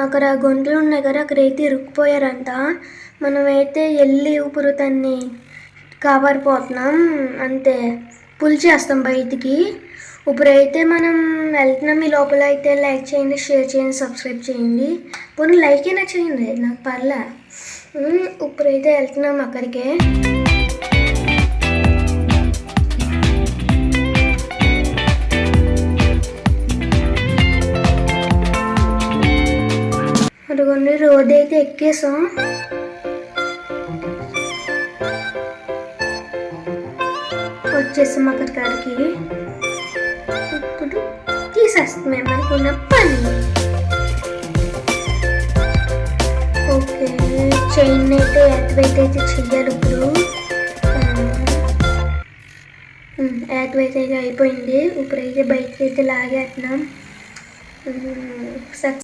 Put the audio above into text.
అక్కడ గుంటలు ఉన్నాయి కదా, అక్కడైతే ఇరుక్కుపోయారంట. మనమైతే వెళ్ళి ఉపరుతాన్ని కాపాడిపోతున్నాం, అంతే పుల్ చేస్తాం బయటికి. ఇప్పుడైతే మనం వెళ్తున్నాం. ఈ లోపల అయితే లైక్ చేయండి, షేర్ చేయండి, సబ్స్క్రైబ్ చేయండి. పోనీ లైక్ అయినా చేయండి, నాకు పర్లే. ఇప్పుడైతే వెళ్తున్నాం అక్కడికే. అదిగోండి రోడ్ అయితే ఎక్కేసాం. వచ్చేసాం అక్కడి కాడికి. ఇప్పుడు తీసేస్తాం ఏమనుకున్న పని. ఓకే, చైన్ అయితే యాక్టివేట్ అయితే చెయ్యాలి. ఇప్పుడు యాక్టివేట్ అయితే అయిపోయింది. ఇప్పుడైతే బైక్ అయితే లాగేస్తున్నాం.